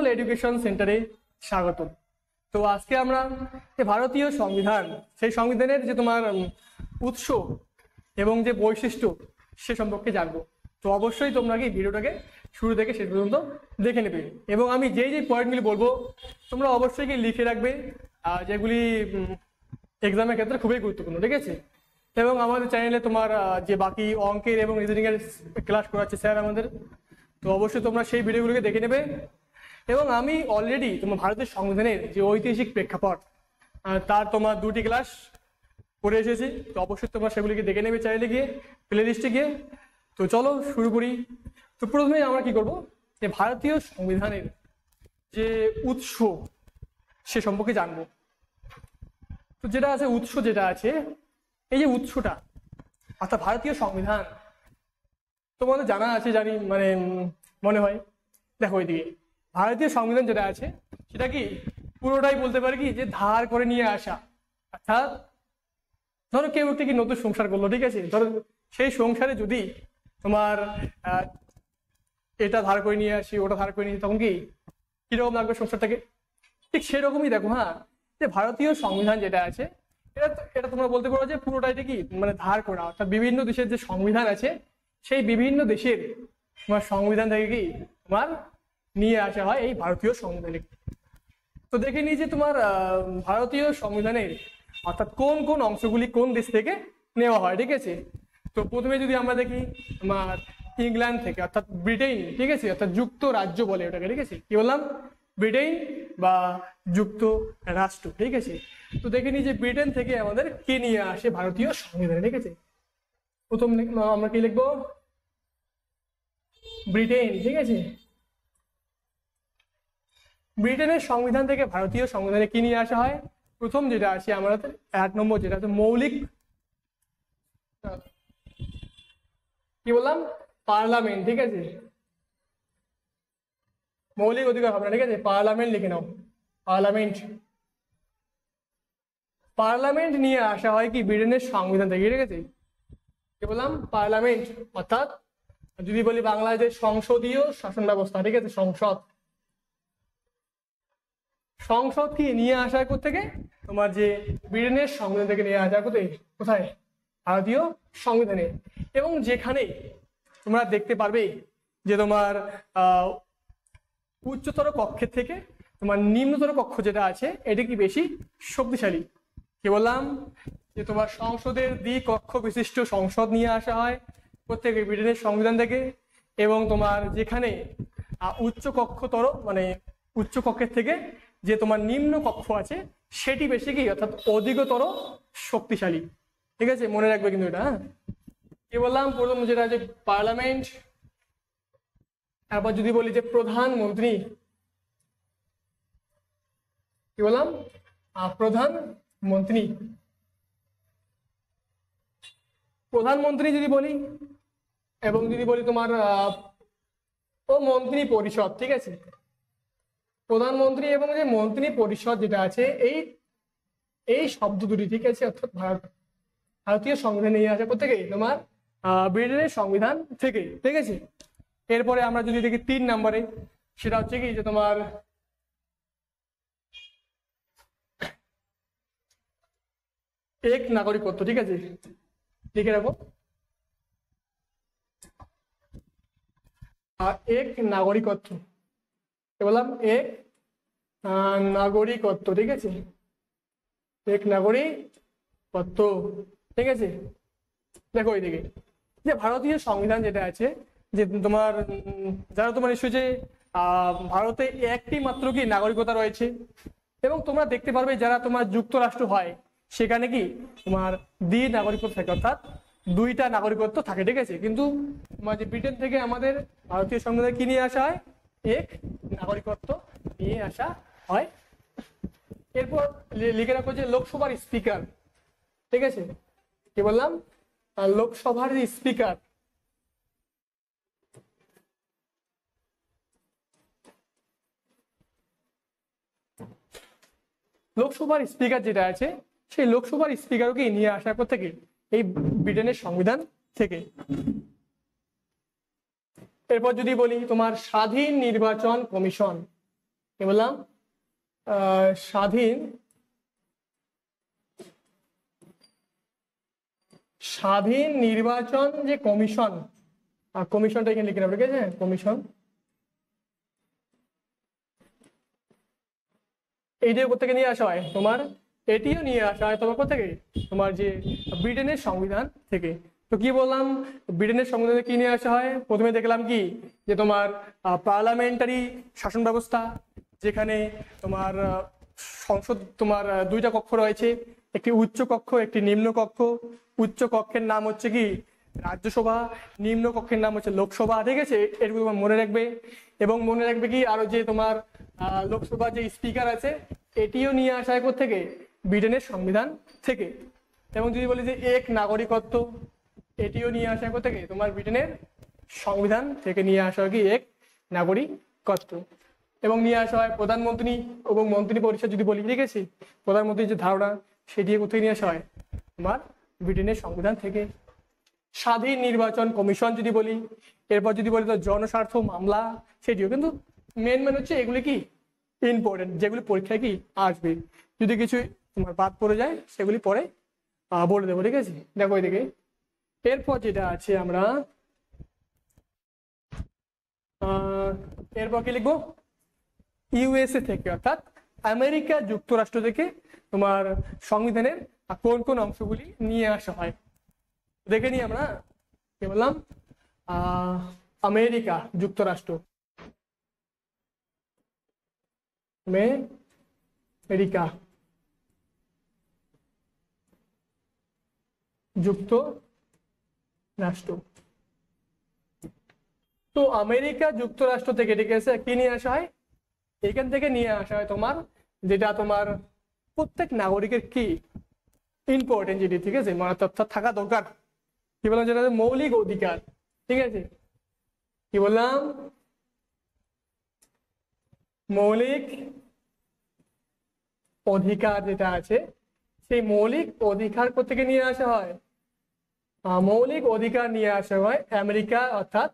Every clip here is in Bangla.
বেঙ্গল এডুকেশন সেন্টারে স্বাগত। তো আজকে আমরা ভারতীয় সংবিধান, সেই সংবিধানের যে তোমার উৎস এবং যে বৈশিষ্ট্য সে সম্পর্কে জানবো। তো অবশ্যই তোমরা কি ভিডিওটাকে শুরু থেকে শেষ পর্যন্ত দেখে নেবে, এবং আমি যেই পয়েন্টগুলি বলবো তোমরা অবশ্যই কি লিখে রাখবে, যেগুলি এক্সামের ক্ষেত্রে খুবই গুরুত্বপূর্ণ, ঠিক আছে। এবং আমাদের চ্যানেলে তোমার যে বাকি অঙ্কের এবং রিজনিং এর ক্লাস করাচ্ছে স্যার আমাদের, তো অবশ্যই তোমরা সেই ভিডিওগুলোকে দেখে নেবে। এবং আমি অলরেডি তোমার ভারতের সংবিধানের যে ঐতিহাসিক প্রেক্ষাপট তার তোমার 2টি ক্লাস করে এসেছি, তো অবশ্যই তোমরা সেগুলিকে দেখে নেবে চাইলে গিয়ে প্লে লিস্টে গিয়ে। তো চলো শুরু করি। তো প্রথমেই আমরা কি করব, যে ভারতীয় সংবিধানের যে উৎস সে সম্পর্কে জানবো। তো যেটা আছে উৎস, যেটা আছে এই যে উৎসটা অর্থাৎ ভারতীয় সংবিধান, তোমাদের জানা আছে জানি, মানে মনে হয়। দেখো এইদিকে ভারতীয় সংবিধান যেটা আছে সেটা কি পুরোটাই বলতে পারে কি যে ধার করে নিয়ে আসা। অর্থাৎ ধরো কেউ একটা কি নতুন সংসার করলো, ঠিক আছে, ধরো সেই সংসারে যদি তোমার এটা ধার করে নিয়ে আসি, ওটা ধার করে নিয়ে, তখন কি কিরকম লাগবে সংসারটাকে, ঠিক সেরকমই দেখো। হ্যাঁ, যে ভারতীয় সংবিধান যেটা আছে এটা তোমরা বলতে পারো যে পুরোটাই কি মানে ধার করা, অর্থাৎ বিভিন্ন দেশের যে সংবিধান আছে সেই বিভিন্ন দেশের তোমার সংবিধান থেকে কি তোমার নিয়ে আসা হয় এই ভারতীয় সংবিধানে। তো দেখে নিই যে তোমার ভারতীয় সংবিধানের অর্থাৎ কোন কোন অংশগুলি কোন দেশ থেকে নেওয়া হয়, ঠিক আছে। তো প্রথমে যদি আমরা দেখি তোমার ইংল্যান্ড থেকে, অর্থাৎ ব্রিটেন, ঠিক আছে, অর্থাৎ যুক্তরাজ্য বলে ওটাকে, ঠিক আছে, কি বললাম, ব্রিটেন বা যুক্তরাষ্ট্র, ঠিক আছে। তো দেখে নিই যে ব্রিটেন থেকে আমাদের কে নিয়ে আসে ভারতীয় সংবিধানে, ঠিক আছে। প্রথম আমরা কি লিখবো, ব্রিটেন, ঠিক আছে। ব্রিটেনের সংবিধান থেকে ভারতীয় সংবিধানে কি নিয়ে আসা হয়, প্রথম যেটা আছে আমাদের 1 নম্বর, যেটা হচ্ছে মৌলিক কি বললাম পার্লামেন্ট, ঠিক আছে, মৌলিক অধিকার হবে না, ঠিক আছে, পার্লামেন্ট লিখে নাও, পার্লামেন্ট। পার্লামেন্ট নিয়ে আসা হয় কি ব্রিটেনের সংবিধান থেকে, ঠিক আছে, কি বললাম পার্লামেন্ট। অর্থাৎ যদি বলি বাংলাদেশের সংসদীয় শাসন ব্যবস্থা, ঠিক আছে, সংসদ। সংসদ কি নিয়ে আসা কোথেকে, তোমার যে ব্রিটেনের সংবিধান থেকে নিয়ে আসা কোথায় ভারতীয় সংবিধানে। এবং যেখানে তোমরা দেখতে পারবে যে তোমার উচ্চতর কক্ষের থেকে তোমার নিম্নতর কক্ষ যেটা আছে এটা কি বেশি শক্তিশালী। কি বললাম, যে তোমার সংসদের দ্বিকক্ষ বিশিষ্ট সংসদ নিয়ে আসা হয় প্রত্যেকে ব্রিটেনের সংবিধান থেকে। এবং তোমার যেখানে উচ্চ কক্ষতর মানে উচ্চ কক্ষের থেকে যে তোমার নিম্ন কক্ষ আছে সেটি বেশি কি অর্থাৎ অধিকতর শক্তিশালী, ঠিক আছে, মনে রাখবে কিন্তু এটা। হ্যাঁ, কি বললাম, প্রথম যেটা আছে পার্লামেন্ট। তারপর যদি বলি যে প্রধানমন্ত্রী, কি বললাম প্রধানমন্ত্রী। প্রধানমন্ত্রী যদি বলি, এবং যদি বলি তোমার ও মন্ত্রী পরিষদ, ঠিক আছে, প্রধানমন্ত্রী এবং যে মন্ত্রী পরিষদ যেটা আছে এই শব্দ দুটি, ঠিক আছে, অর্থাৎ ভারতীয় সংবিধান নিয়ে আসা প্রত্যেকে তোমার ব্রিটেনের সংবিধান থেকে, ঠিক আছে। এরপরে আমরা যদি দেখি 3 নম্বরে, সেটা হচ্ছে কি যে তোমার এক নাগরিকত্ব, ঠিক আছে, লিখে রাখো, এক নাগরিকত্ব। বললাম এক নাগরিকত্ব, ঠিক আছে, এক নাগরিকত্ব, ঠিক আছে। দেখো এইদিকে যে ভারতীয় সংবিধান যেটা আছে, যে তোমার যারা তোমার নিশ্চয়ই যে ভারতে একটি মাত্র কি নাগরিকতা রয়েছে, এবং তোমরা দেখতে পারবে যারা তোমার যুক্তরাষ্ট্র হয় সেখানে কি তোমার নাগরিকত্ব থাকে, অর্থাৎ 2টা নাগরিকত্ব থাকে, ঠিক আছে। কিন্তু তোমার যে ব্রিটেন থেকে আমাদের ভারতীয় সংবিধানে কি নিয়ে আসা হয়, এক নাগরিকত্ব নিয়ে আসা হয়। এরপর লিখে রাখো যে লোকসভার স্পিকার, ঠিক আছে, কি বললাম লোকসভার যে স্পিকার, লোকসভার স্পিকার যেটা আছে সেই লোকসভার স্পিকারকে নিয়ে আসার পর থেকে এই ব্রিটেনের সংবিধান থেকে। এরপর যদি বলি তোমার স্বাধীন নির্বাচন কমিশন, কি বললাম স্বাধীন স্বাধীন নির্বাচন যে কমিশন, কমিশনটা এখানে লিখে নেবো, ঠিক আছে, কমিশন। এইটাও কোথেকে নিয়ে আসা হয় তোমার, এটিও নিয়ে আসা হয় তোমার কোথেকে, তোমার যে ব্রিটেনের সংবিধান থেকে। তো কি বললাম, ব্রিটেনের সংবিধানে কি নিয়ে আসা হয়, প্রথমে দেখলাম কি যে তোমার পার্লামেন্টারি শাসন ব্যবস্থা, যেখানে তোমার সংসদ তোমার দুইটা কক্ষ রয়েছে, একটি উচ্চ কক্ষ একটি নিম্ন কক্ষ। উচ্চ কক্ষের নাম হচ্ছে কি রাজ্যসভা, নিম্ন কক্ষের নাম হচ্ছে লোকসভা, ঠিক আছে, এটুকু তোমার মনে রাখবে। এবং মনে রাখবে কি আরো যে তোমার লোকসভা যে স্পিকার আছে, এটিও নিয়ে আসা হয় থেকে ব্রিটেনের সংবিধান থেকে। এবং যদি বলি যে এক নাগরিকত্ব, এটিও নিয়ে আসা হয় থেকে তোমার ব্রিটেনের সংবিধান থেকে নিয়ে আসা হয় কি এক নাগরিকত্ব। এবং নিয়ে আসা হয় প্রধানমন্ত্রী এবং মন্ত্রী পরিষদ, যদি বলি ঠিক আছে, প্রধানমন্ত্রীর যে ধারণা সেটি কোথায় নিয়ে আসা হয় তোমার ব্রিটেনের সংবিধান থেকে। স্বাধীন নির্বাচন কমিশন যদি বলি, এরপর যদি বলি তো জনস্বার্থ মামলা, সেটিও কিন্তু মেন হচ্ছে এগুলি কি ইম্পর্টেন্ট, যেগুলি পরীক্ষায় কি আসবে। যদি কিছু তোমার বাদ পড়ে যায় সেগুলি পরে বলে দেবো, ঠিক আছে। দেখো এদিকে এরপর যেটা আছে আমরা এরপর কি লিখবো, ইউএসএ থেকে অর্থাৎ আমেরিকা যুক্তরাষ্ট্র থেকে তোমার সংবিধানের কোন কোন অংশগুলি নিয়ে আসা হয় দেখে নিই আমরা। কি বললাম আমেরিকা যুক্তরাষ্ট্র, আমেরিকা যুক্তরাষ্ট্র। তো আমেরিকা যুক্তরাষ্ট্র থেকে ঠিক আছে কি নিয়ে আসা হয়, এখান থেকে নিয়ে আসা হয় তোমার যেটা তোমার প্রত্যেক নাগরিকের কি ইম্পর্টেন্ট যেটি, ঠিক আছে, মানে তথ্য থাকা দরকার। কি বললাম, যেটা মৌলিক অধিকার, ঠিক আছে। কি বললাম, মৌলিক অধিকার যেটা আছে, সেই মৌলিক অধিকার থেকে নিয়ে আসা হয়, মৌলিক অধিকার নিয়ে আসা হয় আমেরিকা অর্থাৎ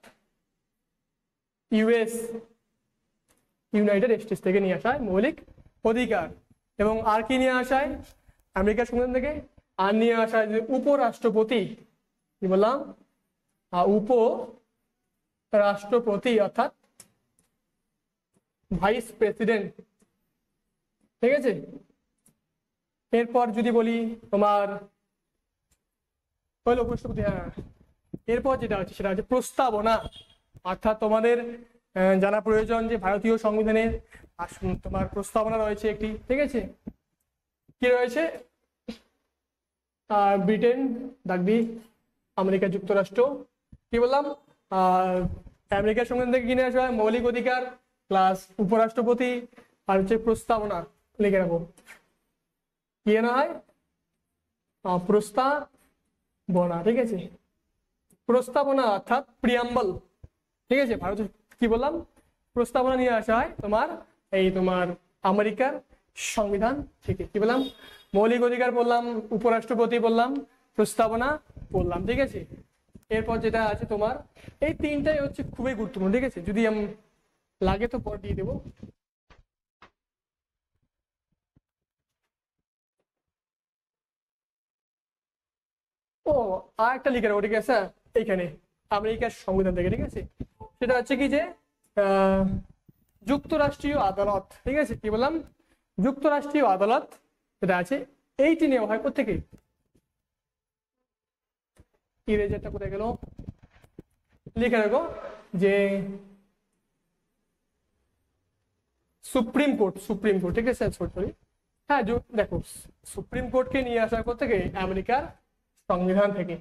ইউএস, ইউনাইটেড স্টেটস থেকে নিয়ে আসা হয় মৌলিক অধিকার। এবং আর কি নিয়ে আসা হয় আমেরিকার সংবিধান থেকে, আর নিয়ে আসা হয় যে উপরাষ্ট্রপতি, কি বললাম উপরাষ্ট্রপতি অর্থাৎ ভাইস প্রেসিডেন্ট, ঠিক আছে। এরপর যদি বলি তোমার হলো উপরাষ্ট্রপতি, হ্যাঁ। এরপর যেটা হচ্ছে সেটা হচ্ছে প্রস্তাবনা, অর্থাৎ তোমাদের জানা প্রয়োজন যে ভারতীয় সংবিধানের তোমার প্রস্তাবনা রয়েছে একটি, ঠিক আছে। কি রয়েছে, ব্রিটেন দাগবি আমেরিকা যুক্তরাষ্ট্র, কি বললাম আমেরিকার সংবিধান থেকে কিনে আসা হয় মৌলিক অধিকার প্লাস উপরাষ্ট্রপতি আর হচ্ছে প্রস্তাবনা, লিখে রাখো কি না হয় প্রস্তাবনা, ঠিক আছে। প্রস্তাবনা অর্থাৎ প্রিয়াম্বল, ঠিক আছে। ভারত কি বললাম প্রস্তাবনা নিয়ে আসা হয় তোমার এই তোমার আমেরিকার সংবিধান থেকে। কি বললাম, মৌলিক অধিকার বললাম, উপরাষ্ট্রপতি বললাম, প্রস্তাবনা বললাম, ঠিক আছে। এরপর যেটা আছে তোমার এই তিনটাই হচ্ছে খুবই গুরুত্বপূর্ণ, ঠিক আছে। যদি লাগে তো পর দিয়ে দেবো। ও আর একটা লিখে রাখো, ঠিক আছে, এইখানে আমেরিকার সংবিধান থেকে, ঠিক আছে। সেটা হচ্ছে কি যে যুক্তরাষ্ট্রীয় আদালত, ঠিক আছে। কি বললাম, যুক্তরাষ্ট্রীয় আদালত যেটা আছে এইটি নেওয়া হয় কোথেকে, ইরেজারটা কোথায় গেল, লিখে রাখো যে সুপ্রিম কোর্ট, সুপ্রিম কোর্ট, ঠিক আছে, সরি হ্যাঁ দেখো সুপ্রিম কোর্টকে নিয়ে আসা কোথেকে আমেরিকার সংবিধান থেকে।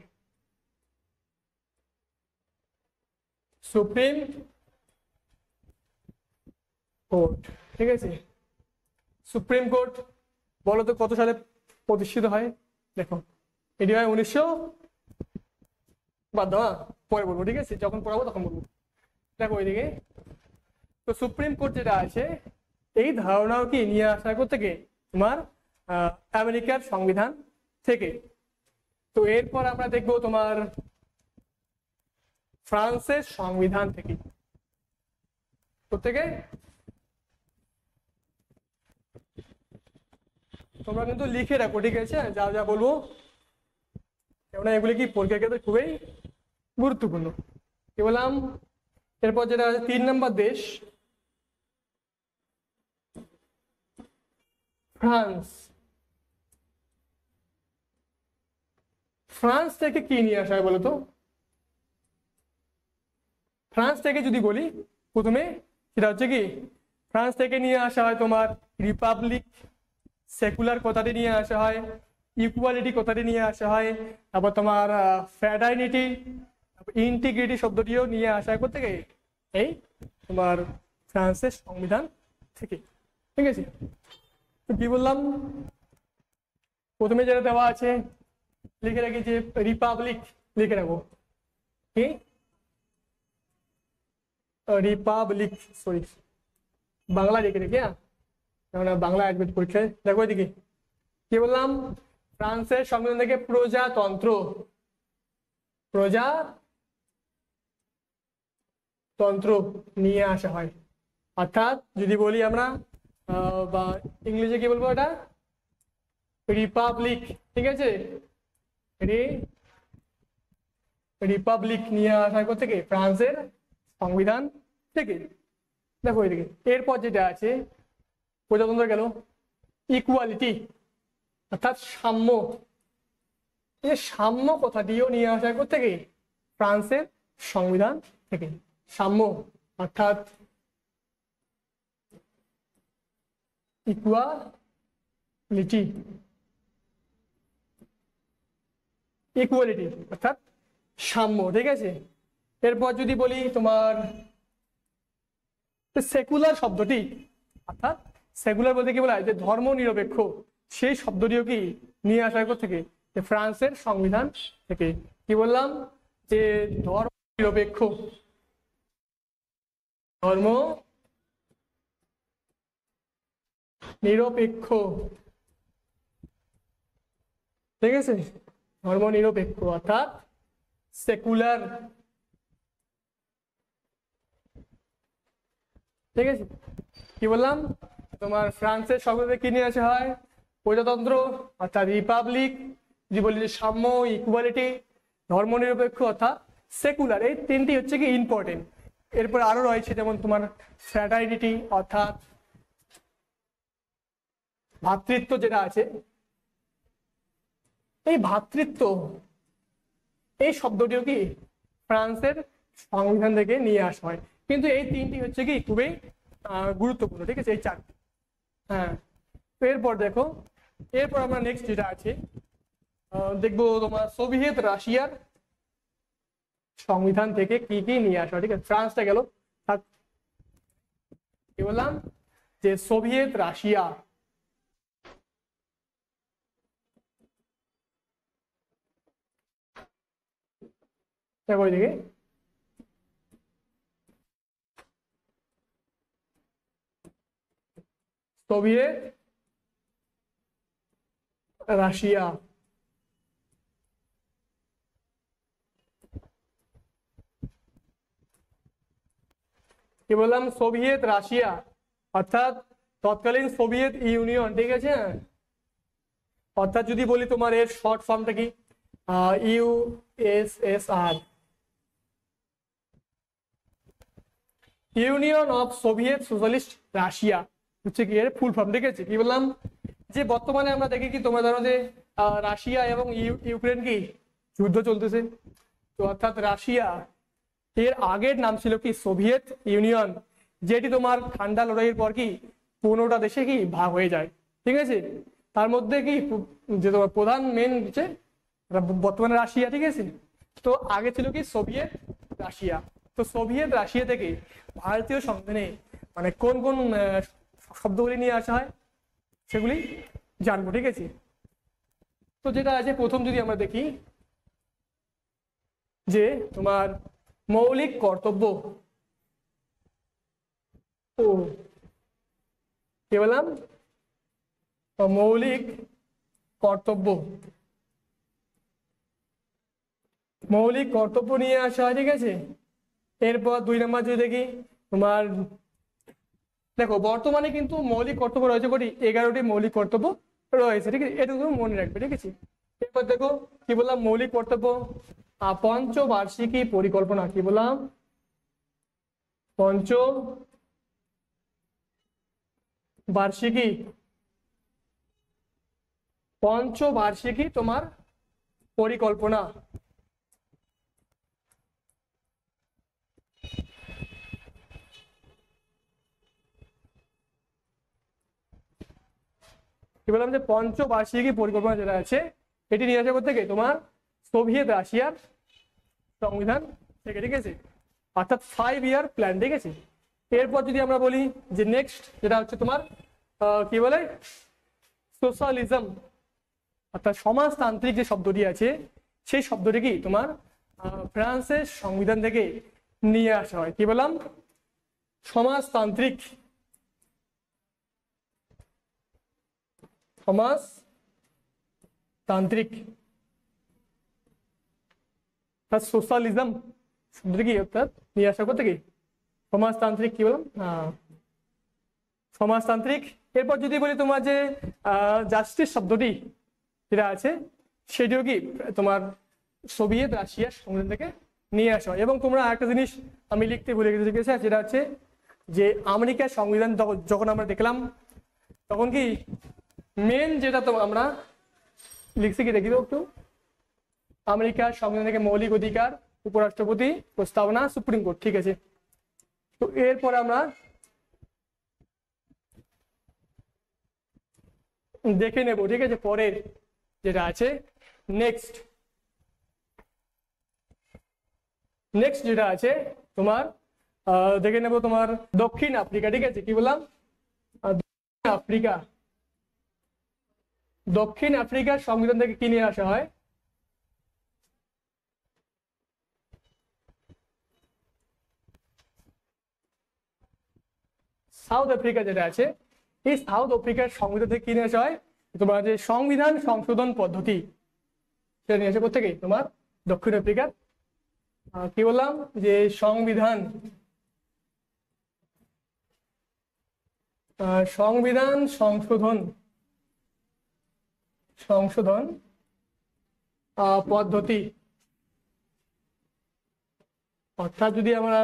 সুপ্রিম কোর্ট, ঠিক আছে। সুপ্রিম কোর্ট বলো তো কত সালে প্রতিষ্ঠিত হয়, দেখো এটি হয় 1900 বাদ দাও, পরে বলবো, ঠিক আছে, যখন পড়াবো তখন বলবো। দেখো ওইদিকে তো সুপ্রিম কোর্ট যেটা আছে এই ধারণাও কি নিয়ে আসা থেকে তোমার আমেরিকার সংবিধান থেকে। তো এরপর আমরা দেখবো তোমার ফ্রান্সের সংবিধান থেকে, কোথেকে তোমরা কিন্তু লিখে রাখো, ঠিক আছে, যা যা বলবো, কেননা এগুলি কি পরীক্ষার ক্ষেত্রে খুবই গুরুত্বপূর্ণ। কি বললাম, এরপর যেটা আছে 3 নম্বর দেশ, ফ্রান্স। ফ্রান্স থেকে কি নিয়ে আসা হয় বলতো? ফ্রান্স থেকে যদি বলি প্রথমে, সেটা হচ্ছে কি, ফ্রান্স থেকে নিয়ে আসা হয় তোমার রিপাবলিক, সেকুলার কথাটি নিয়ে আসা হয়, ইকুয়ালিটি কথাটি নিয়ে আসা হয়, তারপর তোমার ফ্র্যাটার্নিটি, ইন্টিগ্রিটি শব্দটিও নিয়ে আসা হয় কোথা থেকে? এই তোমার ফ্রান্সের সংবিধান থেকে, ঠিক আছে। তো কি বললাম, প্রথমে যেটা দেওয়া আছে লিখে রাখি যে রিপাবলিক, লিখে রাখবো কি, রিপাবলিক, সরি বাংলা লিখে রেখে, হ্যাঁ, কেননা বাংলা আসবে পরীক্ষায়। দেখো এদিকে কি বললাম, ফ্রান্সের সংবিধান থেকে প্রজাতন্ত্র, প্রজাতন্ত্র নিয়ে আসা হয়। অর্থাৎ যদি বলি আমরা বা ইংলিশে কি বলবো, এটা রিপাবলিক, ঠিক আছে, রিপাবলিক নিয়ে আসা হয় থেকে ফ্রান্সের সংবিধান থেকে। দেখো এদিকে এরপর যেটা আছে প্রজাতন্ত্র গেল, ইকুয়ালিটি অর্থাৎ সাম্য, এই সাম্য কথাটিও নিয়ে আসা হয় থেকে ফ্রান্সের সংবিধান থেকে। সাম্য অর্থাৎ ইকুয়ালিটি, ইকুয়ালিটি অর্থাৎ সাম্য, ঠিক আছে। এরপর যদি বলি তোমার সেকুলার শব্দটি, অর্থাৎ সেকুলার বলতে কি বলা হয়, যে ধর্ম নিরপেক্ষ, সেই শব্দটিও কি নিয়ে আসা হয় থেকে ফ্রান্সের সংবিধান থেকে। কি বললাম, যে ধর্ম নিরপেক্ষ, ধর্ম নিরপেক্ষ, ঠিক আছে, ধর্ম নিরপেক্ষ অর্থাৎ সেকুলার, ঠিক আছে। কি বললাম, তোমার ফ্রান্সের সংবিধানে কি নিয়ে আসা হয়, প্রজাতন্ত্র অর্থাৎ রিপাবলিক, যদি বলি যে সাম্য, ইকুয়ালিটি, ধর্মনিরপেক্ষ অর্থাৎ সেকুলার, এই তিনটি হচ্ছে কি ইম্পর্টেন্ট। এরপর আরো রয়েছে যেমন তোমার ফ্র্যাটার্নিটি অর্থাৎ ভ্রাতৃত্ব, যেটা আছে এই ভ্রাতৃত্ব, এই শব্দটিও কি ফ্রান্সের সংবিধান থেকে নিয়ে আসা হয়। কিন্তু এই তিনটি হচ্ছে কি খুবই গুরুত্বপূর্ণ, ঠিক আছে, এই চারটি। হ্যাঁ, তো এরপর দেখো, এরপর আমরা নেক্সট যেটা আছে দেখবো তোমার সোভিয়েত রাশিয়ার সংবিধান থেকে কি কি নিয়ে আসা হয়, ঠিক আছে। ফ্রান্সটা গেল, কি বললাম, যে সোভিয়েত রাশিয়া, দেখো এদিকে সোভিয়েত রাশিয়া, কি বললাম, সোভিয়েত রাশিয়া অর্থাৎ তৎকালীন সোভিয়েত ইউনিয়ন, ঠিক আছে। অর্থাৎ যদি বলি তোমার এর শর্ট ফর্মটা কি, USSR, union of Soviet socialist Russia হচ্ছে কি এর ফুল ফর্ম, ঠিক আছে। কি বললাম, যে বর্তমানে আমরা দেখি কি তোমরা জানো যে রাশিয়া এবং ইউক্রেন কি যুদ্ধ চলতেছে, তো অর্থাৎ রাশিয়া, এর আগের নাম ছিল কি সোভিয়েত ইউনিয়ন, যেটি তোমার ঠান্ডা লড়াইয়ের পর কি 15টা দেশে কি ভাগ হয়ে যায়, ঠিক আছে। তার মধ্যে কি যে তোমার প্রধান মেন হচ্ছে বর্তমানে রাশিয়া, ঠিক আছে। তো আগে ছিল কি সোভিয়েত রাশিয়া। তো সোভিয়েত রাশিয়া থেকে ভারতীয় সংবিধানে মানে কোন কোন শব্দগুলি নিয়ে আসা হয় সেগুলি জানবো, ঠিক আছে। তো যেটা আছে প্রথম যদি আমরা দেখি যে তোমার মৌলিক কর্তব্য, ও কি বললাম, মৌলিক কর্তব্য, মৌলিক কর্তব্য নিয়ে আসা হয়, ঠিক আছে। এরপর 2 নম্বর যদি দেখি তোমার, দেখো বর্তমানে কিন্তু মৌলিক কর্তব্য রয়েছে কটি, 11টি মৌলিক কর্তব্য রয়েছে, ঠিক আছে, এটুকু মনে রাখবে, ঠিক আছে। এরপর দেখো কি বললাম, মৌলিক কর্তব্য, পঞ্চবার্ষিকী পরিকল্পনা, কি বললাম, পঞ্চবার্ষিকী পঞ্চবার্ষিকী তোমার পরিকল্পনা। কি বললাম যে পঞ্চবার্ষিকী পরিকল্পনা যেটা আছে এটি নিয়ে আসা করতে গিয়ে তোমার সোভিয়েত রাশিয়ার সংবিধান থেকে, ঠিক আছে, অর্থাৎ 5 ইয়ার প্ল্যান, ঠিক আছে। এরপর যদি আমরা বলি যে নেক্সট যেটা হচ্ছে তোমার কি বলে সোশ্যালিজম, অর্থাৎ সমাজতান্ত্রিক যে শব্দটি আছে সেই শব্দটি কি তোমার ফ্রান্সের সংবিধান থেকে নিয়ে আসা হয়। কি বললাম, সমাজতান্ত্রিক, সমাজতান্ত্রিক সোশ্যালিজম শব্দটি কি অর্থাৎ নিয়ে আসা করতে কি সমাজতান্ত্রিক, কি বললাম, সমাজতান্ত্রিক। এরপর যদি বলি তোমার যে জাস্টিস শব্দটি যেটা আছে সেটিও কি তোমার সোভিয়েত রাশিয়ার সংবিধান থেকে নিয়ে আসা হয়। এবং তোমরা একটা জিনিস আমি লিখতে ভুলে গেছি, ঠিক আছে, যেটা হচ্ছে যে আমেরিকার সংবিধান যখন আমরা দেখলাম তখন কি মেন যেটা তো আমরা লিখছি, কি দেখি একটু, আমেরিকার সংবিধান থেকে মৌলিক অধিকার, উপরাষ্ট্রপতি, প্রস্তাবনা, সুপ্রিম কোর্ট, ঠিক আছে। তো এরপরে আমরা দেখে নেব, ঠিক আছে, পরের যেটা আছে নেক্সট যেটা আছে তোমার দেখে নেব তোমার দক্ষিণ আফ্রিকা, ঠিক আছে। কি বললাম, দক্ষিণ আফ্রিকার সংবিধান থেকে কি নিয়ে আসা হয়, সাউথ আফ্রিকা যেটা আছে এই সাউথ আফ্রিকার সংবিধান থেকে কি নিয়ে আসা হয়, তোমার যে সংবিধান সংশোধন পদ্ধতি সেটা নিয়ে আসা কোথেকে তোমার দক্ষিণ আফ্রিকার কি বললাম যে সংবিধান সংশোধন পদ্ধতি। অর্থাৎ যদি আমরা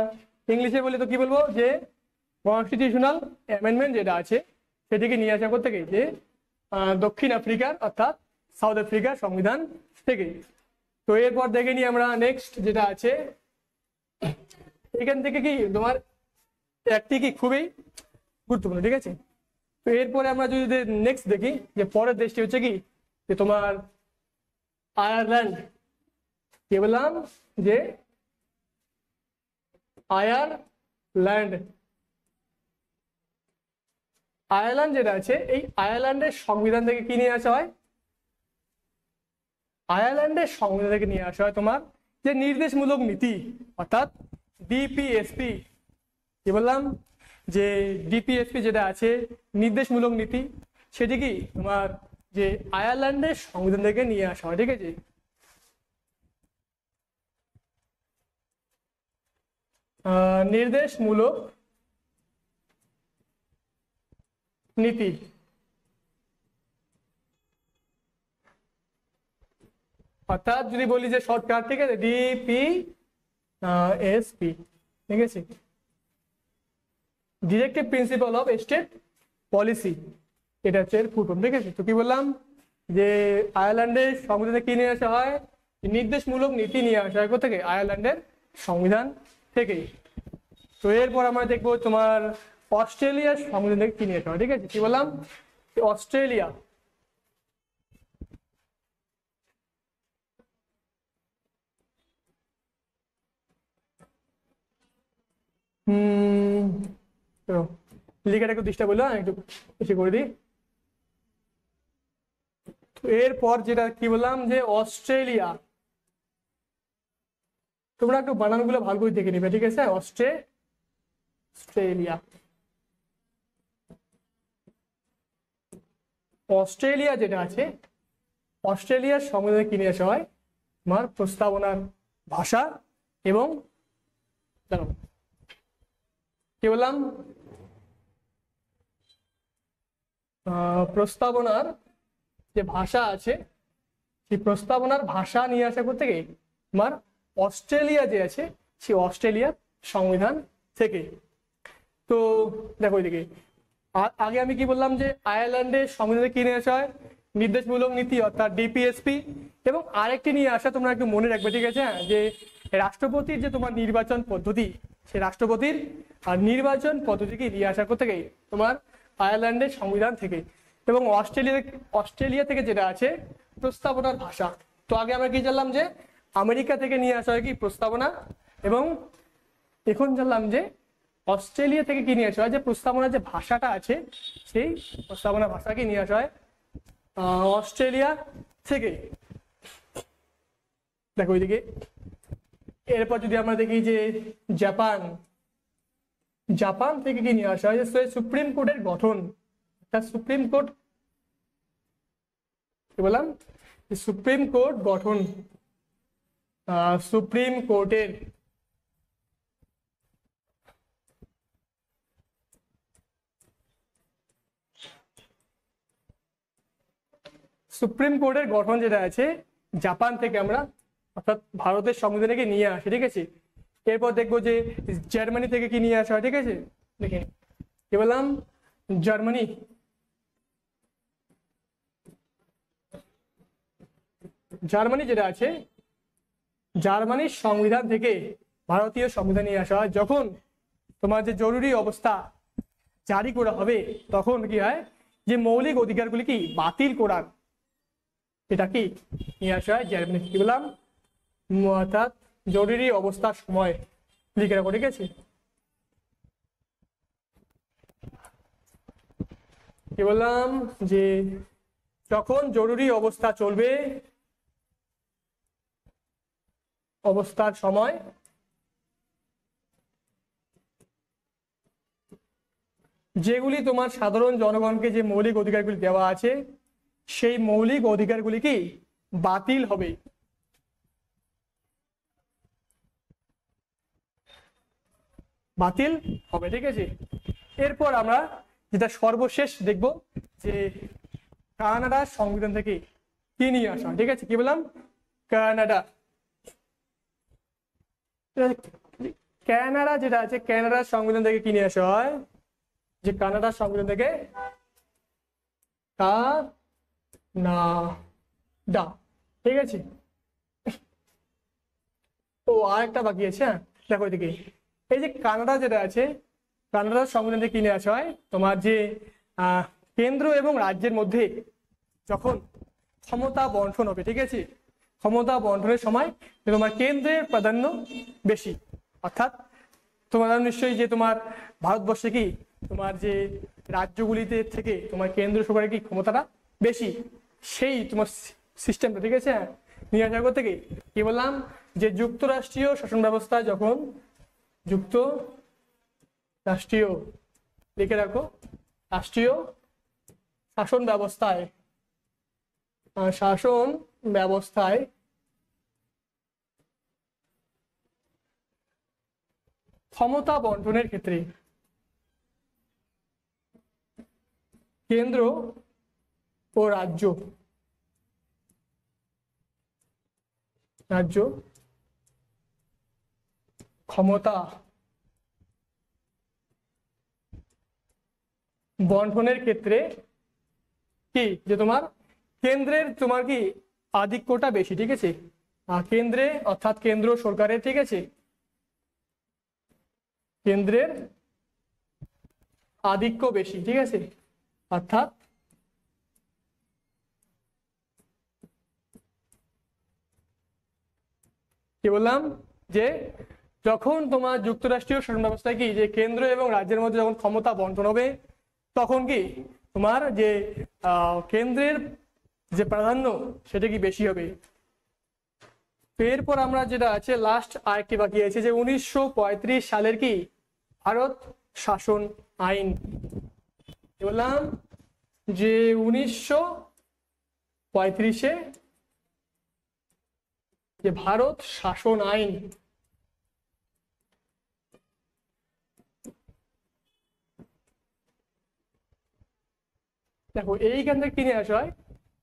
ইংলিশে বলি তো কি বলবো যে কনস্টিটিউশনাল অ্যামেন্ডমেন্ট যেটা আছে সেটিকে নিয়ে আসা করতে গিয়ে যে দক্ষিণ আফ্রিকার অর্থাৎ সাউথ আফ্রিকার সংবিধান থেকে। তো এরপর দেখে নিই আমরা নেক্সট যেটা আছে, এখান থেকে কি তোমার একটি কি খুবই গুরুত্বপূর্ণ, ঠিক আছে। তো এরপরে আমরা যদি নেক্সট দেখি যে পরের দেশটি হচ্ছে কি যে তোমার আয়ারল্যান্ড। কি বললাম যে আয়ারল্যান্ড যেটা আছে এই আয়ারল্যান্ডের সংবিধান থেকে কি নিয়ে আসা হয়, আয়ারল্যান্ডের সংবিধান থেকে নিয়ে আসা হয় তোমার যে নির্দেশমূলক নীতি অর্থাৎ ডিপিএসপি। কি বললাম যে ডিপিএসপি যেটা আছে নির্দেশমূলক নীতি, সেটি কি তোমার যে আয়ারল্যান্ডের সংবিধান থেকে নিয়ে আসা হয়, ঠিক আছে। নির্দেশমূলক নীতি অর্থাৎ যদি বলি যে শর্টকাট, ঠিক আছে, ডিপিএসপি, ঠিক আছে, directive principal of state policy, এটা হচ্ছে ফুটন, ঠিক আছে। তো কি বললাম যে আয়ারল্যান্ডের সংবিধানে কি নিয়ে আসা হয়, নির্দেশমূলক নীতি নিয়ে আসা হয় কোথা থেকে আয়ারল্যান্ডের সংবিধান থেকে। তো এরপর আমরা দেখবো তোমার অস্ট্রেলিয়ার সংবিধান থেকে কি নিয়ে আসা হয়, ঠিক আছে। কি বললাম অস্ট্রেলিয়া, লিখাটা একটু ডিস্টার্ব হলো, একটু বেশি করে দিই। এরপর যেটা কি বললাম যে অস্ট্রেলিয়া, তোমরা একটু বানানগুলো ভালো করে দেখে নিবে, ঠিক আছে। অস্ট্রেলিয়া, অস্ট্রেলিয়া যেটা আছে অস্ট্রেলিয়ার সংবিধানে কি নিয়ে আসা হয় তোমার প্রস্তাবনার ভাষা এবং জানো কি বললাম প্রস্তাবনার যে ভাষা আছে সেই প্রস্তাবনার ভাষা নিয়ে আসা করতে গিয়ে তোমার অস্ট্রেলিয়া যে আছে সেই অস্ট্রেলিয়ার সংবিধান থেকে। তো দেখো এদিকে আগে আমি কি বললাম যে আয়ারল্যান্ডের সংবিধানে কি নিয়ে আসা হয়, নির্দেশমূলক নীতি অর্থাৎ ডিপিএসপি, এবং আরেকটি নিয়ে আসা তোমরা একটু মনে রাখবে, ঠিক আছে, হ্যাঁ, যে রাষ্ট্রপতির যে তোমার নির্বাচন পদ্ধতি, সেই রাষ্ট্রপতির নির্বাচন পদ্ধতিকে নিয়ে আসা করতে গিয়ে তোমার আয়ারল্যান্ডের সংবিধান থেকে। এবং অস্ট্রেলিয়া থেকে যেটা আছে প্রস্তাবনার ভাষা। তো আগে আমরা কি জানলাম যে আমেরিকা থেকে নিয়ে আসা হয় কি প্রস্তাবনা, এবং এখন জানলাম যে অস্ট্রেলিয়া থেকে কি নিয়ে আসা হয় যে প্রস্তাবনার যে ভাষাটা আছে সেই প্রস্তাবনা ভাষাকে নিয়ে আসা হয় অস্ট্রেলিয়া থেকে। দেখো ওইদিকে এরপর যদি আমরা দেখি যে জাপান থেকে কি নিয়ে আসা হয় যে সুপ্রিম কোর্টের গঠন, সুপ্রিম কোর্ট কি বললাম, সুপ্রিম কোর্ট গঠন, সুপ্রিম কোর্টের সুপ্রিম কোর্টের গঠন যেটা আছে জাপান থেকে আমরা অর্থাৎ ভারতের সংবিধানকে নিয়ে আসে, ঠিক আছে। এরপর দেখবো যে জার্মানি থেকে কি নিয়ে আসা হয়, ঠিক আছে। দেখে কি বললাম, জার্মানি যেটা আছে জার্মানির সংবিধান থেকে ভারতীয় সংবিধান নিয়ে আসা হয়। যখন তোমার যে জরুরি অবস্থা জারি করা হবে তখন কি হয় যে মৌলিক অধিকারগুলি কি বাতিল করার এটা কি নিয়ে আসা হয় জার্মানি, কি বললাম, অর্থাৎ জরুরি অবস্থার সময় লিখে রাখো, ঠিক আছে। কি বললাম যে যখন জরুরি অবস্থা চলবে অবস্থার সময় যেগুলি তোমার সাধারণ জনগণকে যে মৌলিক অধিকারগুলি দেওয়া আছে সেই মৌলিক অধিকারগুলি কি বাতিল হবে। বাতিল হবে, ঠিক আছে। এরপর আমরা যেটা সর্বশেষ দেখব যে কানাডার সংবিধান থেকে কি নিয়ে আসা, ঠিক আছে। কি বললাম, কানাডা যেটা আছে কানাডার সংবিধান থেকে কি নিয়ে আসা হয় যে কানাডার সংবিধান থেকে কানাডা, ঠিক আছে। ও আরেকটা বাকি আছে, হ্যাঁ দেখো এদিকে এই যে কানাডা যেটা আছে কানাডার সংবিধান থেকে কি নিয়ে আসা হয় তোমার যে কেন্দ্র এবং রাজ্যের মধ্যে যখন ক্ষমতা বন্টন হবে, ঠিক আছে, ক্ষমতা বন্টনের সময় তোমার কেন্দ্রের প্রাধান্য বেশি। অর্থাৎ তোমার নিশ্চয়ই যে তোমার ভারতবর্ষে কি তোমার যে রাজ্যগুলিতে থেকে তোমার কেন্দ্র সরকারের কি ক্ষমতাটা বেশি, সেই তোমার সিস্টেমটা, ঠিক আছে, নিয়ে আসা করতে কি বললাম যে যুক্তরাষ্ট্রীয় শাসন ব্যবস্থা যখন রাষ্ট্রীয় লিখে রাখো রাষ্ট্রীয় শাসন ব্যবস্থায় ক্ষমতা বন্টনের ক্ষেত্রে কেন্দ্র ও রাজ্য ক্ষমতা বন্টনের ক্ষেত্রে কি যে তোমার কেন্দ্রের তোমার কি আধিক্যটা বেশি, ঠিক আছে, কেন্দ্রে অর্থাৎ কেন্দ্র সরকারের, ঠিক আছে, কেন্দ্রের আধিক্য বেশি, ঠিক আছে। অর্থাৎ কি বললাম যে যখন তোমার যুক্তরাষ্ট্রীয় শাসন ব্যবস্থায় কি যে কেন্দ্র এবং রাজ্যের মধ্যে যখন ক্ষমতা বন্টন হবে তখন কি তোমার যে কেন্দ্রের যে প্রাধান্য সেটা কি বেশি হবে। এরপর আমরা যেটা আছে লাস্ট আরেকটি বাকি আছে যে 1935 সালের কি ভারত শাসন আইন, বললাম যে 1935-এ যে ভারত শাসন আইন, দেখো এইখান থেকে কিনে আসা হয়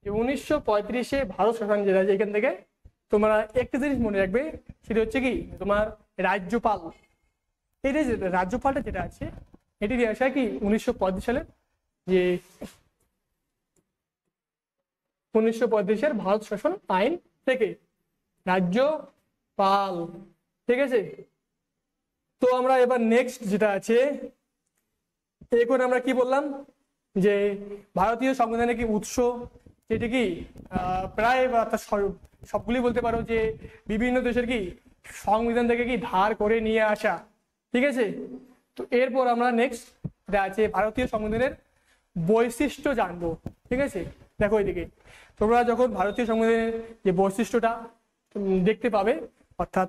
যে 1935-এ ভারত শাসন যেটা আছে, এখান থেকে তোমরা একটা জিনিস মনে রাখবে, সেটা হচ্ছে কি তোমার রাজ্যপাল। এই যে রাজ্যপালটা যেটা আছে, এটি দিয়ে আসা কি 1935 সালে, যে 1935-এর ভারত শাসন আইন থেকে রাজ্যপাল। ঠিক আছে, তো আমরা এবার নেক্সট যেটা আছে, এখন আমরা কি বললাম যে ভারতীয় সংবিধানের কি উৎস, যেটি কি প্রায় বা সবগুলি বলতে পারো যে বিভিন্ন দেশের কি সংবিধান থেকে কি ধার করে নিয়ে আসা। ঠিক আছে, তো এরপর আমরা নেক্সট যেটা আছে ভারতীয় সংবিধানের বৈশিষ্ট্য জানবো। ঠিক আছে, দেখো এদিকে তোমরা যখন ভারতীয় সংবিধানের যে বৈশিষ্ট্যটা দেখতে পাবে, অর্থাৎ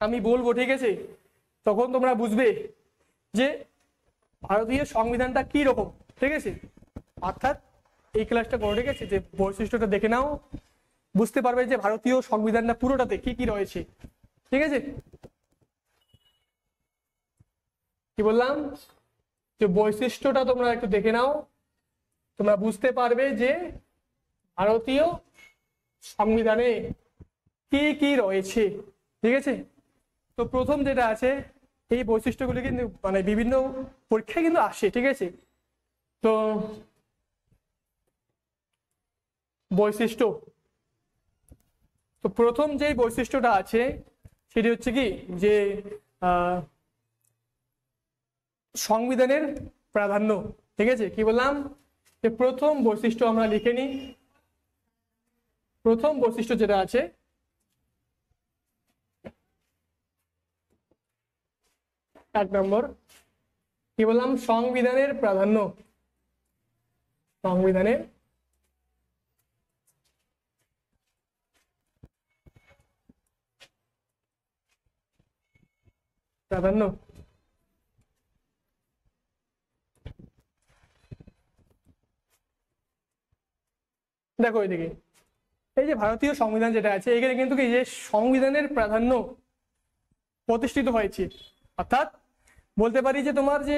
আমি বলবো, ঠিক আছে, তখন তোমরা বুঝবে যে ভারতীয় সংবিধানটা কি রকম। ঠিক আছে, অর্থাৎ এই ক্লাসটা করো, ঠিক আছে, যে বৈশিষ্ট্যটা দেখে নাও, বুঝতে পারবে যে ভারতীয় সংবিধানটা পুরোটাতে কি কি রয়েছে। ঠিক আছে, কি বললাম, যে বৈশিষ্ট্যটা তোমরা একটু দেখে নাও, তোমরা বুঝতে পারবে যে ভারতীয় সংবিধানে কি কি রয়েছে। ঠিক আছে, তো প্রথম যেটা আছে, এই বৈশিষ্ট্যগুলি কিন্তু মানে বিভিন্ন পরীক্ষায় কিন্তু আসে। ঠিক আছে, তো বৈশিষ্ট্য, তো প্রথম যে বৈশিষ্ট্যটা আছে সেটি হচ্ছে কি যে সংবিধানের প্রাধান্য। ঠিক আছে, কি বললাম, যে প্রথম বৈশিষ্ট্য আমরা লিখে নিই। প্রথম বৈশিষ্ট্য যেটা আছে, এক নম্বর, কি বললাম, সংবিধানের প্রাধান্য। সংবিধানের প্রাধান্য। দেখো এদিকে, এই যে ভারতীয় সংবিধান যেটা আছে, এখানে কিন্তু কি যে সংবিধানের প্রাধান্য প্রতিষ্ঠিত হয়েছে, অর্থাৎ বলতে পারি যে তোমার যে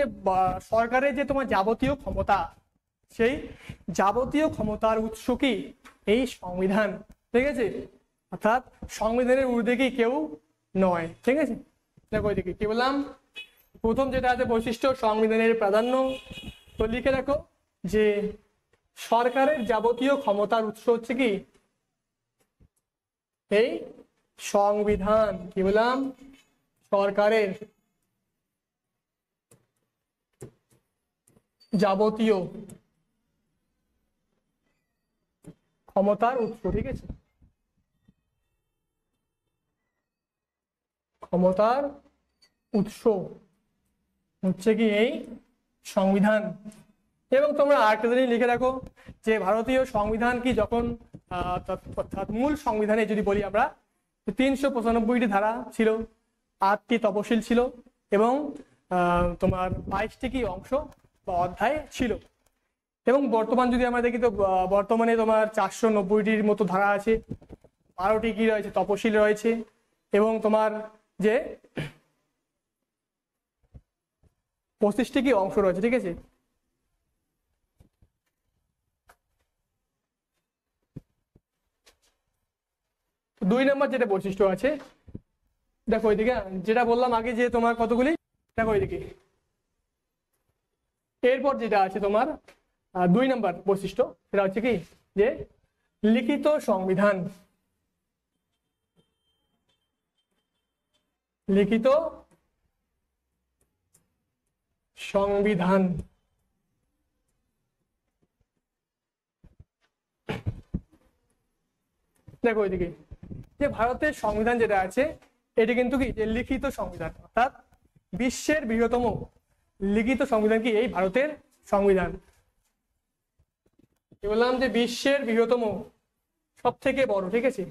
সরকারের যে তোমার যাবতীয় ক্ষমতা, সেই যাবতীয় ক্ষমতার উৎস কি এই সংবিধান। ঠিক আছে, অর্থাৎ সংবিধানের ঊর্ধ্বে কি কেউ নয়। ঠিক আছে, দেখো এদিকে কি বললাম, প্রথম যেটা আছে বৈশিষ্ট্য সংবিধানের প্রাধান্য, তো লিখে রাখো যে সরকারের যাবতীয় ক্ষমতার উৎস হচ্ছে কি এই সংবিধান। কি বললাম, সরকারের যাবতীয় ক্ষমতার উৎস। ঠিক আছে, ক্ষমতার উৎস হচ্ছে কি এই সংবিধান। এবং তোমরা আরেকটা জিনিস লিখে রাখো যে ভারতীয় সংবিধান কি যখন অর্থাৎ মূল সংবিধানে যদি বলি আমরা, 395টি ধারা ছিল, 8টি তফসিল ছিল, এবং তোমার 22টি কি অংশ বা অধ্যায় ছিল। এবং বর্তমান যদি আমরা দেখি, তো বর্তমানে তোমার 490টির মতো ধারা আছে, 12টি কি রয়েছে তফসিল রয়েছে, এবং তোমার যে 25টি কি অংশ রয়েছে। ঠিক আছে, দুই নম্বর যেটা বৈশিষ্ট্য আছে, দেখো এদিকে যেটা বললাম আগে যে তোমার কতগুলি, দেখো এদিকে এরপর যেটা আছে তোমার 2 নম্বর বৈশিষ্ট্য, সেটা হচ্ছে কি যে লিখিত সংবিধান। লিখিত সংবিধান। দেখো এদিকে যে ভারতের সংবিধান যেটা আছে, এটি কিন্তু কি যে লিখিত সংবিধান, অর্থাৎ বিশ্বের বৃহত্তম লিখিত সংবিধান কি এই ভারতের সংবিধান। কি বললাম, যে বিশ্বের বৃহত্তম, সব থেকে বড়। ঠিক আছে,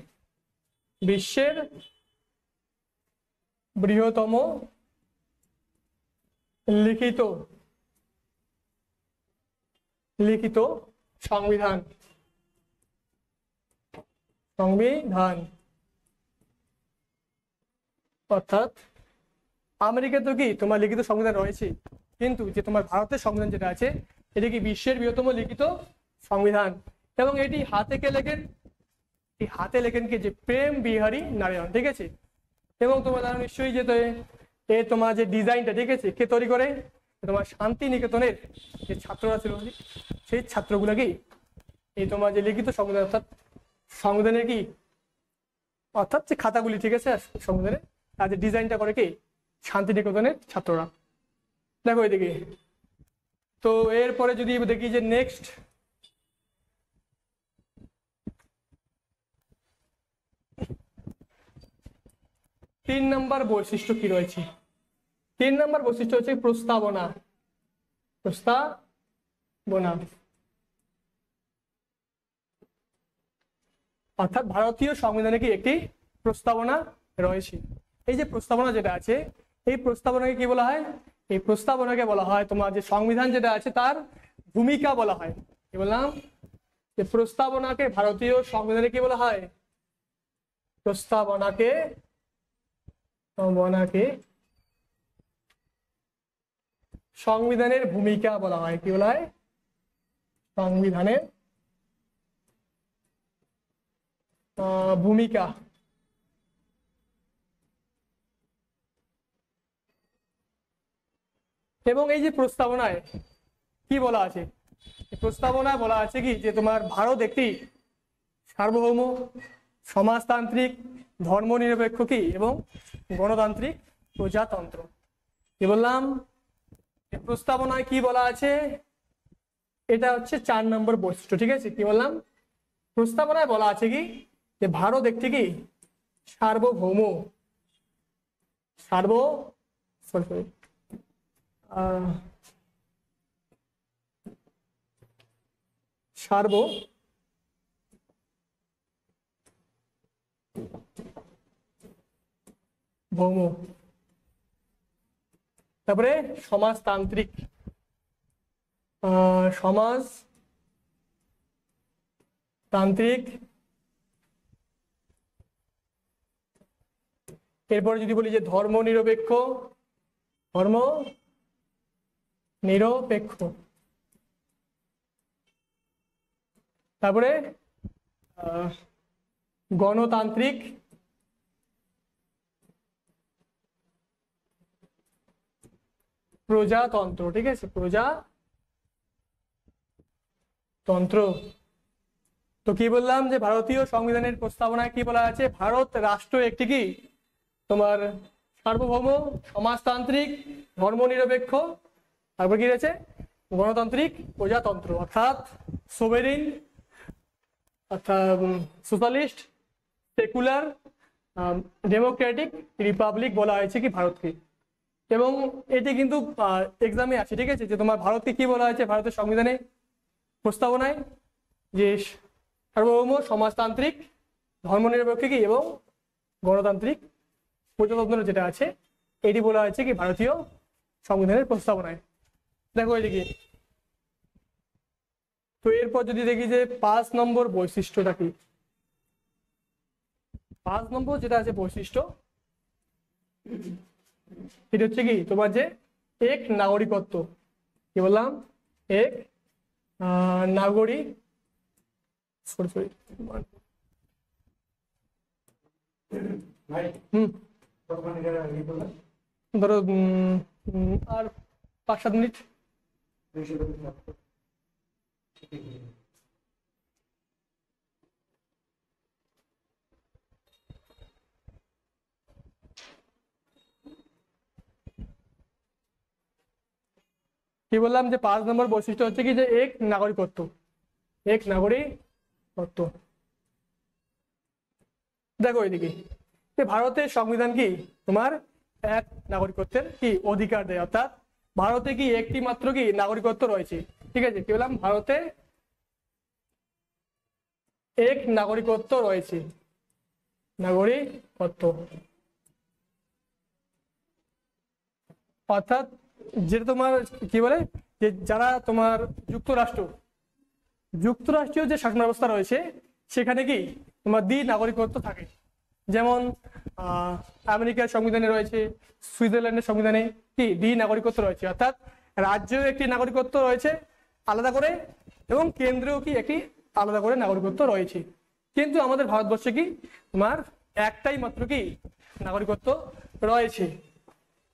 বিশ্বের বৃহত্তম লিখিত লিখিত সংবিধান। সংবিধান অর্থাৎ আমেরিকা তো কি তোমার লিখিত সংবিধান রয়েছে, কিন্তু যে তোমার ভারতের সংবিধান যেটা আছে, এটা কি বিশ্বের বৃহত্তম লিখিত সংবিধান। এবং এটি হাতে কে লেখেন? এই হাতে লেখেন কি? যে প্রেম বিহারী নারায়ণ, ঠিক আছে। এবং তোমরা জানো নিশ্চয়ই যে তোমার যে ডিজাইনটা, ঠিক আছে, কে তৈরি করে? তোমার শান্তিনিকেতনের যে ছাত্ররা ছিল, সেই ছাত্রগুলো কি এই তোমার যে লিখিত সংবিধান, অর্থাৎ সংবিধানের কি অর্থাৎ যে খাতাগুলি, ঠিক আছে, সংবিধানের আর যে ডিজাইনটা করে কি শান্তিনিকেতনের ছাত্ররা। দেখো এদিকে। তো এরপরে যদি দেখি যে নেক্সট 3 নম্বর বৈশিষ্ট্য কি রয়েছে? 3 নম্বর বৈশিষ্ট্য হচ্ছে প্রস্তাবনা। প্রস্তাবনা অর্থাৎ ভারতীয় সংবিধানে কি একটি প্রস্তাবনা রয়েছে। এই যে প্রস্তাবনা যেটা আছে, এই প্রস্তাবনাকে কি বলা হয়? এই প্রস্তাবনাকে বলা হয় তোমার যে সংবিধান যেটা আছে তার ভূমিকা বলা হয়। কি বললাম? যে প্রস্তাবনাকে ভারতীয় সংবিধানে কি বলা হয়? প্রস্তাবনাকে সংবিধানের ভূমিকা বলা হয়। কি বলা হয়? সংবিধানের ভূমিকা। এবং এই যে প্রস্তাবনায় কি বলা আছে? প্রস্তাবনায় বলা আছে কি যে তোমার ভারত একটি সার্বভৌম, সমাজতান্ত্রিক, ধর্মনিরপেক্ষ কি এবং গণতান্ত্রিক প্রজাতন্ত্র। কি বললাম? প্রস্তাবনায় কি বলা আছে? এটা হচ্ছে 4 নম্বর বৈশিষ্ট্য, ঠিক আছে। কি বললাম? প্রস্তাবনায় বলা আছে কি যে ভারত একটি কি সার্বভৌম, সার্বভৌম, তারপরে সমাজতান্ত্রিক, এরপরে যদি বলি যে ধর্মনিরপেক্ষ, তারপরে গণতান্ত্রিক, প্রজাতন্ত্র, ঠিক আছে, প্রজাতন্ত্র। তো কি বললাম যে ভারতীয় সংবিধানের প্রস্তাবনায় কি বলা আছে? ভারত রাষ্ট্র একটি কি তোমার সার্বভৌম, সমাজতান্ত্রিক, ধর্মনিরপেক্ষ, তারপর কি রয়েছে গণতান্ত্রিক প্রজাতন্ত্র, অর্থাৎ সোভেরিন, অর্থাৎ সোশ্যালিস্ট, সেকুলার, ডেমোক্রেটিক রিপাবলিক বলা হয়েছে কি ভারতকে। এবং এটি কিন্তু এক্সামে আছে, ঠিক আছে, যে তোমার ভারতকে কি বলা হয়েছে ভারতের সংবিধানে প্রস্তাবনায়? যে সার্বভৌম, সমাজতান্ত্রিক, ধর্মনিরপেক্ষ কি এবং গণতান্ত্রিক প্রজাতন্ত্র যেটা আছে, এটি বলা হয়েছে কি ভারতীয় সংবিধানের প্রস্তাবনায়। দেখো এদিকে। তো এরপর যদি দেখি যে 5 নম্বর বৈশিষ্ট্যটা কি? 5 নম্বর যেটা আছে বৈশিষ্ট্য, এটা হচ্ছে কি তোমার যে এক নাগরিকত্ব। কি বললাম? এক নাগরিক, ধরো আর 5-7 মিনিট। কি বললাম যে 5 নম্বর বৈশিষ্ট্য হচ্ছে কি যে এক নাগরিকত্ব। দেখো এদিকে, ভারতের সংবিধান কি তোমার এক নাগরিকত্বের কি অধিকার দেয়, অর্থাৎ ভারতে কি একটি মাত্র কি নাগরিকত্ব রয়েছে, ঠিক আছে। কি বললাম? ভারতে এক নাগরিকত্ব রয়েছে, অর্থাৎ যেটা তোমার কি বলে যে যারা তোমার যুক্তরাষ্ট্রীয় যে শাসন ব্যবস্থা রয়েছে সেখানে কি তোমার দ্বি নাগরিকত্ব থাকে। যেমন আমেরিকার সংবিধানে রয়েছে, সুইজারল্যান্ডের সংবিধানে কি দ্বি নাগরিকত্ব রয়েছে, অর্থাৎ রাজ্যেও একটি নাগরিকত্ব রয়েছে আলাদা করে এবং কেন্দ্রেও কি একটি আলাদা করে নাগরিকত্ব রয়েছে। কিন্তু আমাদের ভারতবর্ষে কি তোমার একটাই মাত্র কি নাগরিকত্ব রয়েছে।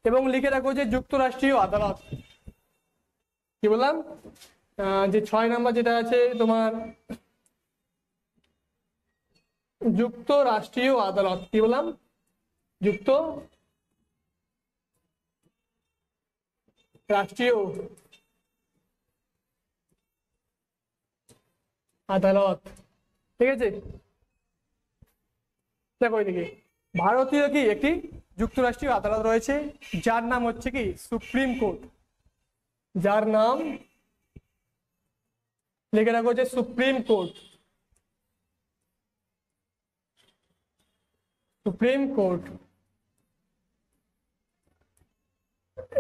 এবং লিখে রাখো যে যুক্তরাষ্ট্রীয় আদালত, কি বললাম যে 6 নম্বর যেটা আছে তোমার যুক্তরাষ্ট্রীয় আদালত, কি বললাম যুক্ত রাষ্ট্রীয় আদালত, ঠিক আছে। দেখো এদিকে ভারতীয় কি একটি যুক্তরাষ্ট্রীয় আদালত রয়েছে যার নাম হচ্ছে কি সুপ্রিম কোর্ট, যার নাম লিখে রাখো যে সুপ্রিম কোর্ট, সুপ্রিম কোর্ট।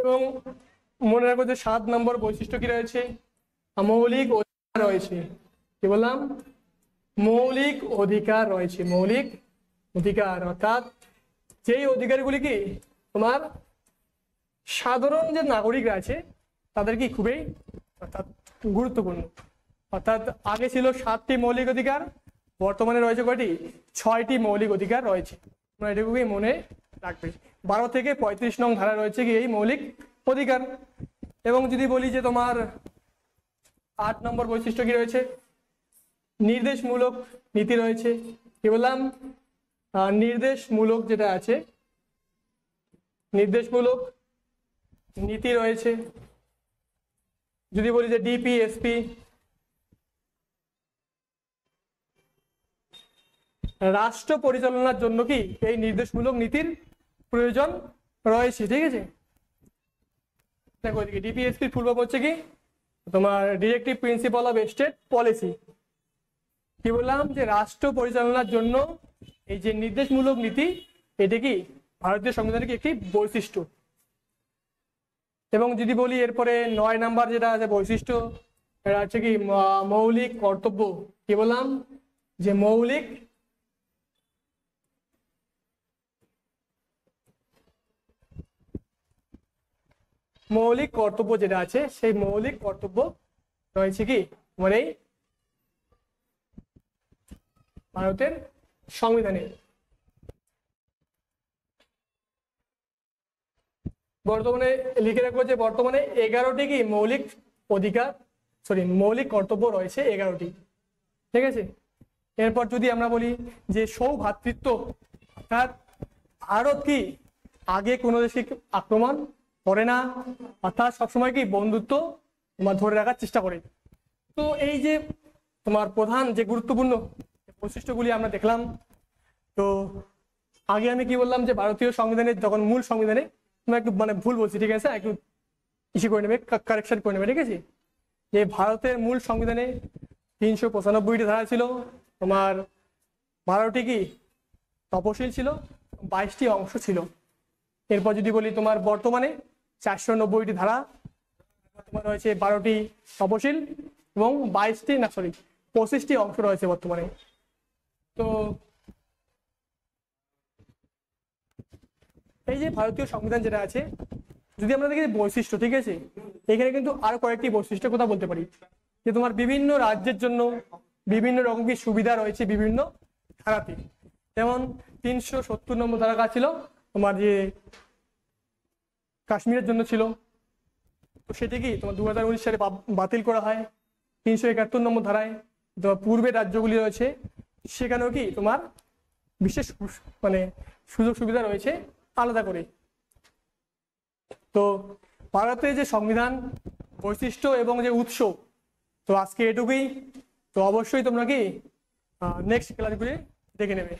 এবং মনে রাখো যে 7 নম্বর বৈশিষ্ট্য কি রয়েছে, মৌলিক অধিকার রয়েছে, কি বললাম মৌলিক অধিকার রয়েছে, মৌলিক অধিকার অর্থাৎ যেই অধিকারগুলি কি তোমার সাধারণ যে নাগরিকরা আছে তাদের কি খুবই অর্থাৎ গুরুত্বপূর্ণ। অর্থাৎ আগে ছিল 7টি মৌলিক অধিকার, বর্তমানে রয়েছে কয়টি 6টি মৌলিক অধিকার রয়েছে, তোমরা এটুকুই মনে রাখবে। 12 থেকে 35 নং ধারা রয়েছে কি এই মৌলিক অধিকার। এবং যদি বলি যে তোমার 8 নম্বর বৈশিষ্ট্য কি রয়েছে, নির্দেশমূলক নীতি রয়েছে, কি বললাম নির্দেশমূলক যেটা আছে নির্দেশমূলক নীতি রয়েছে। যদি বলি যে ডিপিএসপি রাষ্ট্র পরিচালনার জন্য কি এই নির্দেশমূলক নীতির প্রয়োজন রয়েছে, ঠিক আছে। দেখো এদিকে ডিপিএসপির ফুল ফর্ম হচ্ছে কি তোমার directive principal of state policy, কি বললাম যে রাষ্ট্র পরিচালনার জন্য এই যে নির্দেশমূলক নীতি এটা কি ভারতীয় সংবিধানের কি একটি বৈশিষ্ট্য। এবং যদি বলি এরপরে 9 নাম্বার যেটা আছে বৈশিষ্ট্য, এটা হচ্ছে কি মৌলিক কর্তব্য, কি বললাম যে মৌলিক কর্তব্য যেটা আছে সেই মৌলিক কর্তব্য রয়েছে কি তোমার এই ভারতের সংবিধানে। বর্তমানে লিখে রাখবো যে বর্তমানে 11টি কি মৌলিক অধিকার মৌলিক কর্তব্য রয়েছে 11টি, ঠিক আছে। এরপর যদি আমরা বলি যে সৌভ্রাতৃত্ব, অর্থাৎ ভারত কি আগে কোনো দেশে আক্রমণ করে না, অর্থাৎ সবসময় কি বন্ধুত্ব তোমার ধরে রাখার চেষ্টা করে। তো এই যে তোমার প্রধান যে গুরুত্বপূর্ণ বৈশিষ্ট্যগুলি আমরা দেখলাম। তো আগে আমি কি বললাম যে ভারতীয় সংবিধানের যখন মূল সংবিধানে তোমরা একটু মানে ভুল বলছি, ঠিক আছে, একটু ইস্যু করে নেবে, কারেকশন করে নেবে, ঠিক আছে। যে ভারতের মূল সংবিধানে 395টি ধারা ছিল, তোমার 12টি কি তপশিল ছিল, 22টি অংশ ছিল। এরপর যদি বলি তোমার বর্তমানে 490টি ধারা, তোমার রয়েছে 12টি তপশিল এবং 25টি অংশ রয়েছে বর্তমানে। তো এই যে ভারতীয় সংবিধান যেটা আছে, যদি আমরা দেখি বৈশিষ্ট্য, ঠিক আছে, এখানে কিন্তু আরো কয়েকটি বৈশিষ্ট্যের কথা বলতে পারি যে তোমার বিভিন্ন রাজ্যের জন্য বিভিন্ন রকম কি সুবিধা রয়েছে বিভিন্ন ধারাতে। যেমন 370 নম্বর ধারা ছিল তোমার যে কাশ্মীরের জন্য ছিল, তো সেটি কি তোমার 2019 সালে বাতিল করা হয়। 371 নম্বর ধারায় তোমার পূর্বের রাজ্যগুলি রয়েছে সেখানেও কি তোমার বিশেষ মানে সুযোগ সুবিধা রয়েছে আলাদা করে। তো ভারতের যে সংবিধান বৈশিষ্ট্য এবং যে উৎস, তো আজকে এটুকুই। তো অবশ্যই তোমরা কি নেক্সট ক্লাসগুলি দেখে নেবে।